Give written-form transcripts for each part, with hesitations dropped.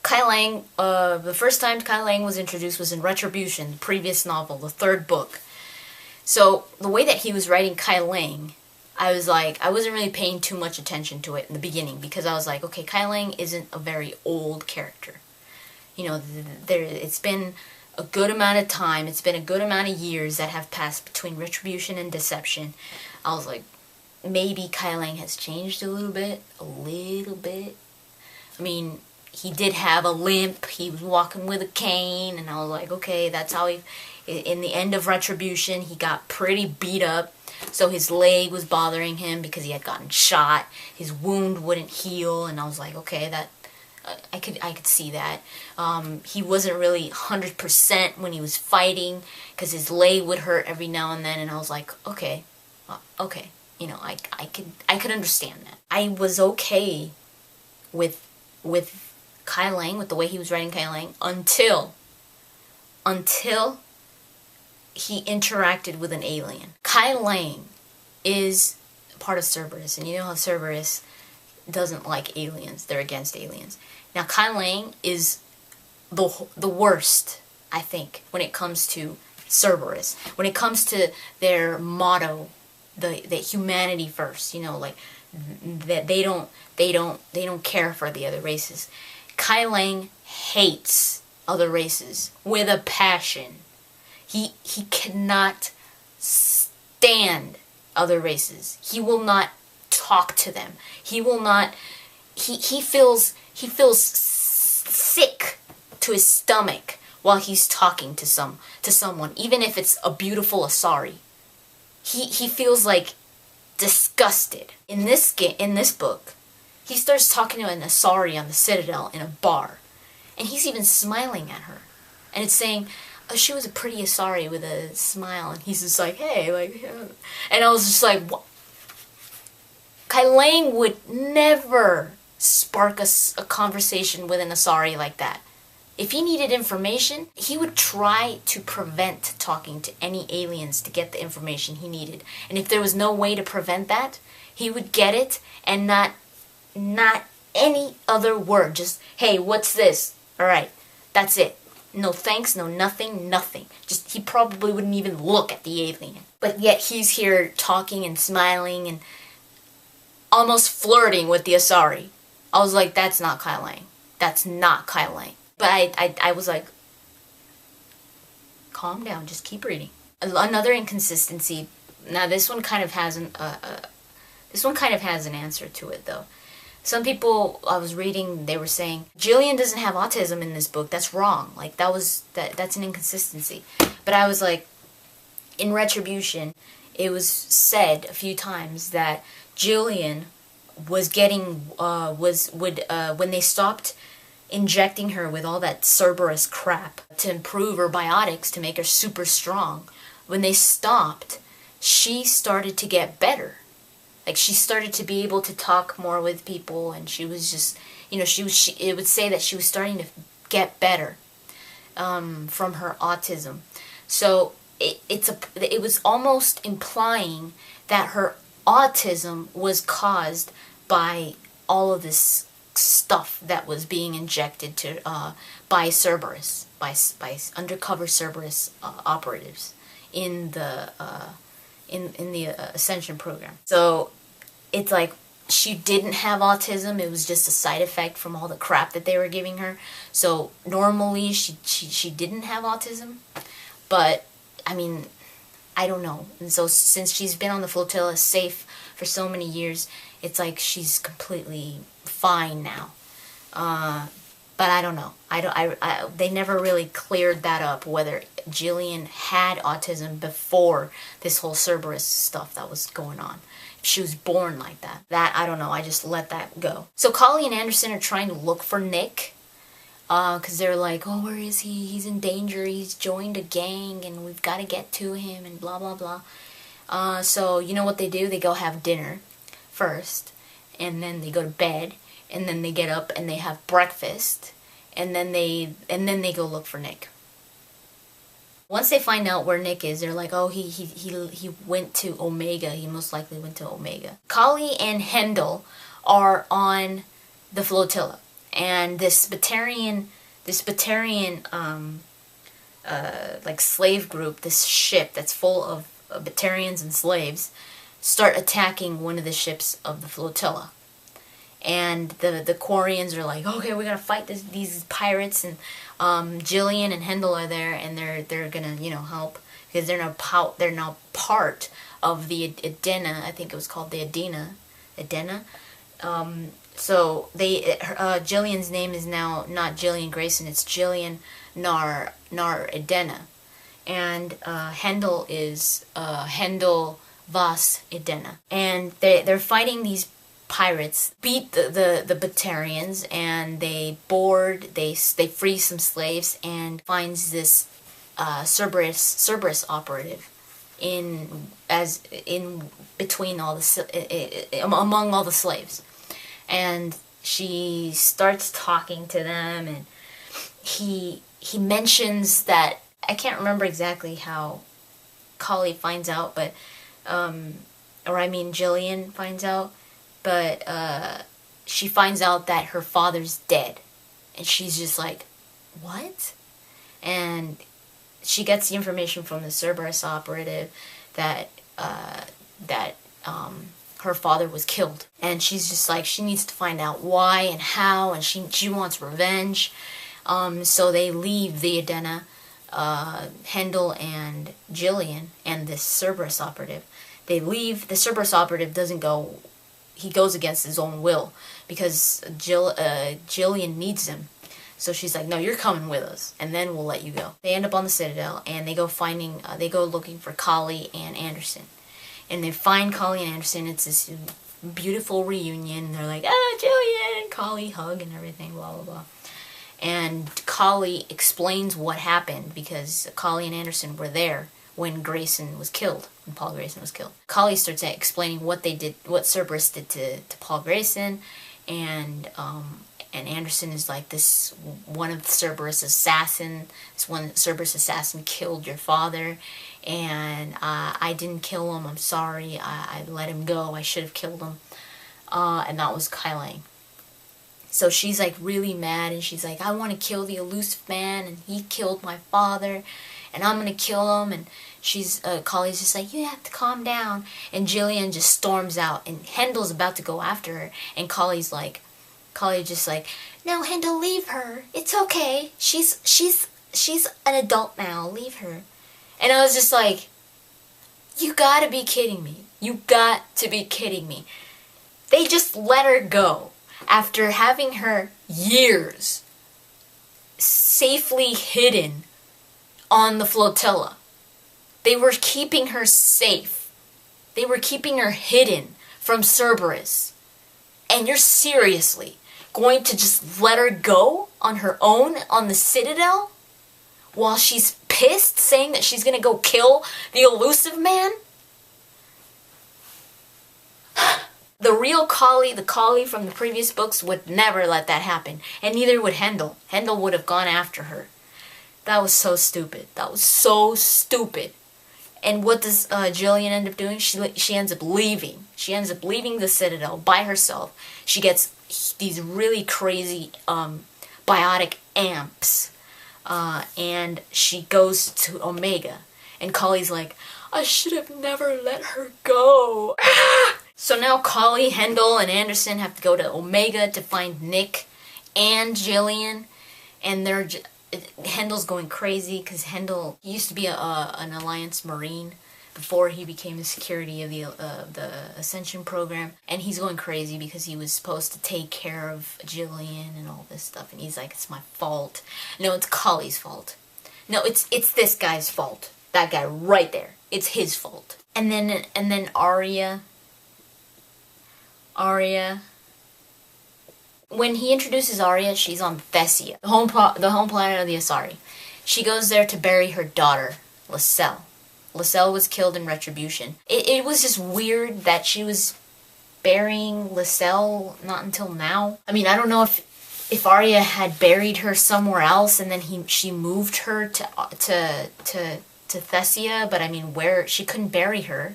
Kai Lang, the first time Kai Lang was introduced was in Retribution, the previous novel, the third book. So the way that he was writing Kai Lang, I wasn't really paying too much attention to it in the beginning because I was like, okay, Kai Lang isn't a very old character. You know, it's been a good amount of time, it's been a good amount of years that have passed between Retribution and Deception. I was like, maybe Kai Lang has changed a little bit. I mean, he did have a limp, he was walking with a cane, and I was like, okay, that's how in the end of Retribution, he got pretty beat up, so his leg was bothering him because he had gotten shot, his wound wouldn't heal, and I was like, okay, that, I could see that. He wasn't really 100% when he was fighting, because his leg would hurt every now and then, and I was like, okay, you know, I could understand that. I was okay with Kai Lang, with the way he was writing Kai Lang, until he interacted with an alien. Kai Lang is part of Cerberus, and you know how Cerberus doesn't like aliens. They're against aliens. Now, Kai Lang is the worst, I think, when it comes to Cerberus. When it comes to their motto, the humanity first, you know, like that they don't care for the other races. Kai Lang hates other races with a passion. He cannot stand other races. He will not talk to them. He will not. He feels sick to his stomach while he's talking to someone, even if it's a beautiful Asari. He feels like disgusted. In this book, he starts talking to an Asari on the Citadel in a bar, and he's even smiling at her, and it's saying, oh, she was a pretty Asari with a smile, and he's just like, hey, like, and I was just like, what? Kai Lang would never spark a conversation with an Asari like that. If he needed information, he would try to prevent talking to any aliens to get the information he needed. And if there was no way to prevent that, he would get it and not any other word. Just, hey, what's this? All right, that's it. No thanks, no nothing. Just, he probably wouldn't even look at the alien. But yet he's here talking and smiling and almost flirting with the Asari. I was like, that's not Kai Lang. That's not Kai Lang. But I was like, calm down, just keep reading. Another inconsistency. Now this one kind of has an answer to it though. Some people I was reading, they were saying Jillian doesn't have autism in this book. That's wrong. Like that's an inconsistency. But I was like, in Retribution, it was said a few times that Jillian was getting when they stopped injecting her with all that Cerberus crap to improve her biotics to make her super strong. When they stopped, she started to get better. Like, she started to be able to talk more with people, and she was just, you know, it would say that she was starting to get better from her autism. So it was almost implying that her autism was caused by all of this stuff that was being injected to by Cerberus, by undercover Cerberus operatives in the Ascension program. So it's like she didn't have autism. It was just a side effect from all the crap that they were giving her. So normally she didn't have autism, but I mean, I don't know. And so since she's been on the flotilla safe for so many years, it's like she's completely fine now. But I don't know. They never really cleared that up, whether Jillian had autism before this whole Cerberus stuff that was going on. If she was born like that. That, I don't know. I just let that go. So Kali and Anderson are trying to look for Nick. Because they're like, oh, where is he? He's in danger. He's joined a gang and we've got to get to him and blah, blah, blah. So you know what they do? They go have dinner first. And then they go to bed. And then they get up and they have breakfast. And then they go look for Nick. Once they find out where Nick is, they're like, oh, he went to Omega. He most likely went to Omega. Kali and Hendel are on the flotilla. And this Batarian like slave group, this ship that's full of Batarians and slaves, start attacking one of the ships of the flotilla. And the Quarians are like, okay, we gotta fight these pirates, and Jillian and Hendel are there, and they're gonna help, because they're now part of the Edena. I think it was called the Edena. So Jillian's name is now not Jillian Grayson, it's Jillian Nar Edena, and Hendel is Hendel Vas Edena, and they're fighting these pirates, beat the Batarians, and they free some slaves, and finds this Cerberus operative in between all among all the slaves, and she starts talking to them, and he mentions that, I can't remember exactly how Kali finds out, but Jillian finds out, but she finds out that her father's dead, and she's just like, what? And she gets the information from the Cerberus operative that her father was killed, and she's just like, she needs to find out why and how, and she wants revenge. So they leave the Edena, Hendel and Jillian and this Cerberus operative. They leave. The Cerberus operative doesn't go. He goes against his own will, because Jillian needs him. So she's like, no, you're coming with us, and then we'll let you go. They end up on the Citadel, and they go looking for Kali and Anderson. And they find Kali and Anderson. It's this beautiful reunion. They're like, Jillian and Kali hug and everything, blah, blah, blah. And Kali explains what happened, because Kali and Anderson were there when Grayson was killed, when Paul Grayson was killed. Kali starts explaining what they did, what Cerberus did to Paul Grayson, and Anderson is like, this one of the Cerberus assassin killed your father, and I didn't kill him, I'm sorry, I let him go, I should have killed him, and that was Kai Lang. So she's like really mad, and she's like, I want to kill the elusive man, and he killed my father, and I'm gonna kill him. And Kali's just like, you have to calm down. And Jillian just storms out, and Hendel's about to go after her, and Kali's just like, no, Hendel, leave her. It's okay. She's an adult now. Leave her. And I was just like, you gotta be kidding me. You got to be kidding me. They just let her go after having her years safely hidden on the flotilla. They were keeping her safe. They were keeping her hidden from Cerberus. And you're seriously going to just let her go on her own on the Citadel while she's pissed, saying that she's going to go kill the elusive man? The real Kali, the Kali from the previous books, would never let that happen. And neither would Hendel. Hendel would have gone after her. That was so stupid. That was so stupid. And what does Jillian end up doing? She ends up leaving. She ends up leaving the Citadel by herself. She gets these really crazy biotic amps. And she goes to Omega. And Kali's like, I should have never let her go. So now Kali, Hendel, and Anderson have to go to Omega to find Nick and Jillian. And Hendel's going crazy, because Hendel used to be an Alliance Marine before he became the security of the Ascension program. And he's going crazy because he was supposed to take care of Jillian and all this stuff. And he's like, it's my fault. No, it's Kali's fault. No, it's this guy's fault. That guy right there. It's his fault. And then Arya, when he introduces Arya, she's on Thessia, the home planet of the Asari. She goes there to bury her daughter, Lyselle. Lyselle was killed in Retribution. It was just weird that she was burying Lyselle not until now. I mean, I don't know if Arya had buried her somewhere else and then she moved her to Thessia, but I mean, where she couldn't bury her.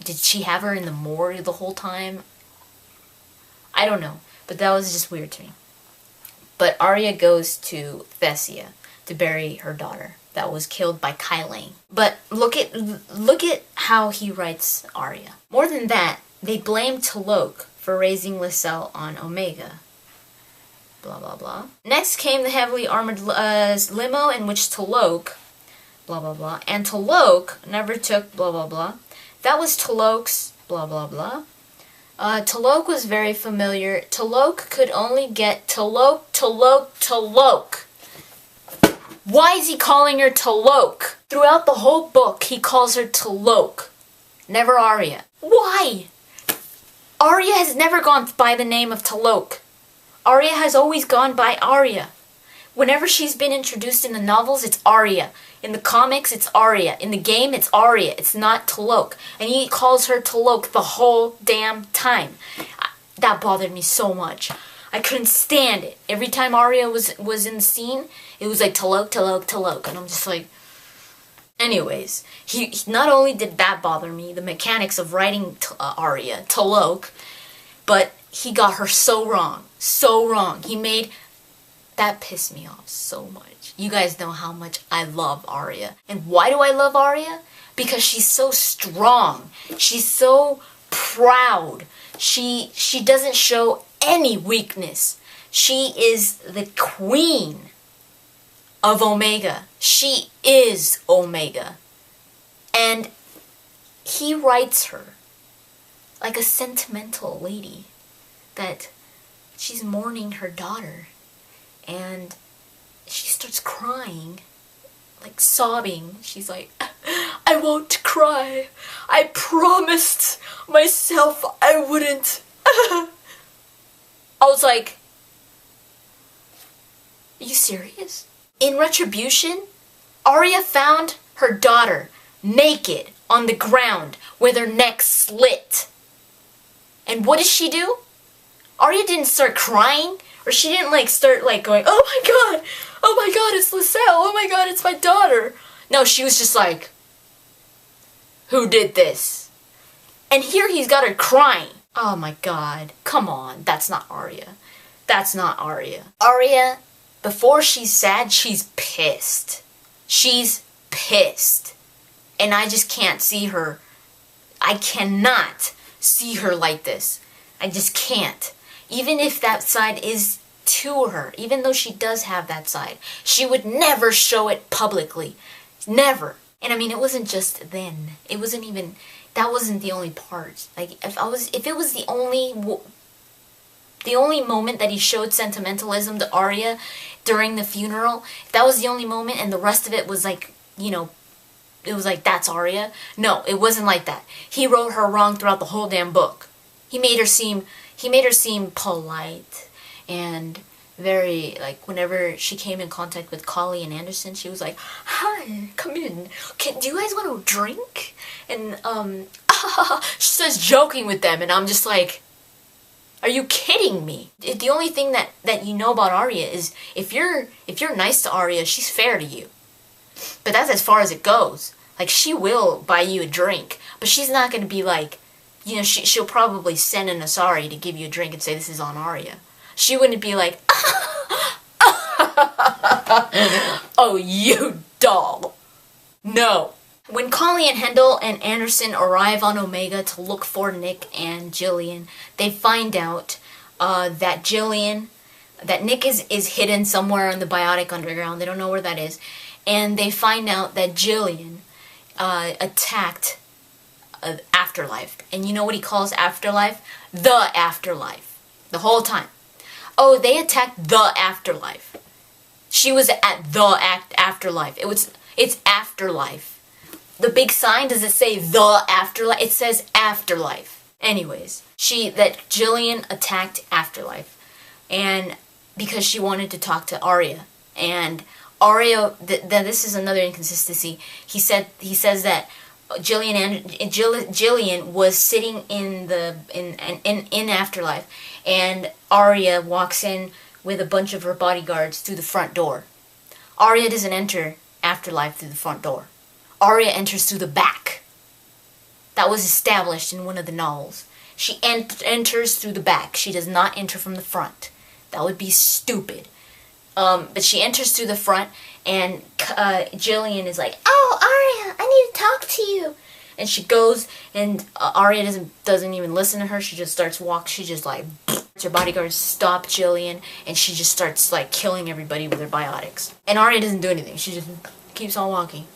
Did she have her in the morgue the whole time? I don't know, but that was just weird to me. But Arya goes to Thessia to bury her daughter that was killed by Kylane. But look at how he writes Arya. More than that, they blame Talok for raising Lysel on Omega. Blah, blah, blah. Next came the heavily armored limo in which Talok, blah, blah, blah. And Talok never took blah, blah, blah. That was Talok's blah, blah, blah. Talok was very familiar. Talok could only get Talok. Why is he calling her Talok? Throughout the whole book, he calls her Talok. Never Arya. Why? Arya has never gone by the name of Talok. Arya has always gone by Arya. Whenever she's been introduced in the novels, it's Arya. In the comics, it's Arya. In the game, it's Arya. It's not Talok. And he calls her Talok the whole damn time. That bothered me so much. I couldn't stand it. Every time Arya was in the scene, it was like Talok. And I'm just like... Anyways, he not only did that bother me, the mechanics of writing Arya, Talok, but he got her so wrong. So wrong. He made... That pissed me off so much. You guys know how much I love Arya. And why do I love Arya? Because she's so strong. She's so proud. She doesn't show any weakness. She is the queen of Omega. She is Omega. And he writes her like a sentimental lady that she's mourning her daughter. And she starts crying, like sobbing. She's like, I won't cry. I promised myself I wouldn't. I was like, are you serious? In Retribution, Arya found her daughter naked on the ground with her neck slit. And what did she do? Arya didn't start crying. Or she didn't start going, oh my god, it's Lysel, oh my god, it's my daughter. No, she was just like, who did this? And here he's got her crying. Oh my god, come on, that's not Arya. That's not Arya. Arya, before she's sad, she's pissed. She's pissed. And I just can't see her. I cannot see her like this. I just can't. Even if that side is to her, even though she does have that side, she would never show it publicly. Never. And I mean, it wasn't just then. It wasn't even, that wasn't the only part. Like, if it was the only moment that he showed sentimentalism to Arya during the funeral, if that was the only moment and the rest of it was like, you know, it was like, that's Arya. No, it wasn't like that. He wrote her wrong throughout the whole damn book. He made her seem polite and very, like, whenever she came in contact with Collie and Anderson, she was like, hi, come in. Do you guys want to drink? And, she starts joking with them, and I'm just like, are you kidding me? The only thing that you know about Arya is if you're nice to Arya, she's fair to you. But that's as far as it goes. Like, she will buy you a drink, but she's not going to be like, you know, she'll probably send an Asari to give you a drink and say, this is on Arya. She wouldn't be like, oh, you doll. No. When Collie and Hendel and Anderson arrive on Omega to look for Nick and Jillian, they find out that Nick is hidden somewhere in the Biotic Underground. They don't know where that is. And they find out that Jillian attacked Afterlife. And you know what he calls Afterlife? The Afterlife. The whole time. Oh, they attacked the Afterlife. She was at the Afterlife. It's Afterlife. The big sign, does it say the Afterlife? It says Afterlife. Anyways, that Jillian attacked Afterlife. And because she wanted to talk to Arya. And Arya, this is another inconsistency. He says that Jillian was sitting in Afterlife, and Arya walks in with a bunch of her bodyguards through the front door. Arya doesn't enter Afterlife through the front door. Arya enters through the back. That was established in one of the novels. She enters through the back. She does not enter from the front. That would be stupid. But she enters through the front, and Jillian is like, "Oh, Arya, I need to talk to you." And she goes, and Arya doesn't even listen to her. She just starts walking. She just like, her bodyguards stop Jillian, and she just starts like killing everybody with her biotics. And Arya doesn't do anything. She just keeps on walking.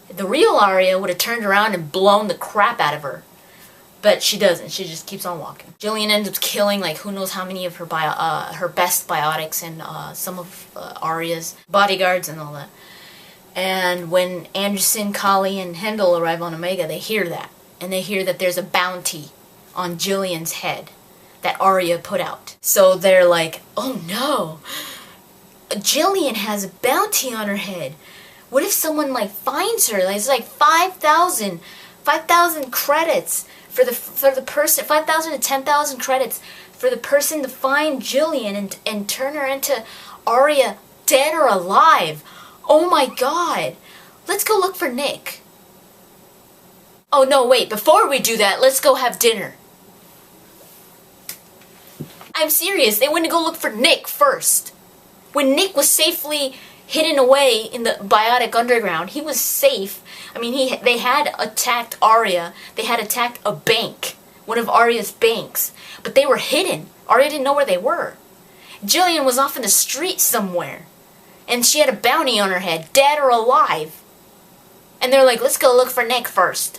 The real Arya would have turned around and blown the crap out of her. But she doesn't. She just keeps on walking. Jillian ends up killing like who knows how many of her her best biotics and some of Arya's bodyguards and all that. And when Anderson, Kali, and Hendel arrive on Omega, they hear that. And they hear that there's a bounty on Jillian's head that Arya put out. So they're like, oh no, Jillian has a bounty on her head. What if someone like finds her? Like, it's like 5,000 credits for the person, 5,000 to 10,000 credits for the person to find Jillian and turn her into Arya, dead or alive. Oh my god. Let's go look for Nick. Oh no, wait, before we do that, let's go have dinner. I'm serious, they went to go look for Nick first. When Nick was safely hidden away in the biotic underground, he was safe. I mean, they had attacked Arya. They had attacked a bank, one of Arya's banks, but they were hidden. Arya didn't know where they were. Jillian was off in the street somewhere, and she had a bounty on her head, dead or alive. And they're like, let's go look for Nick first.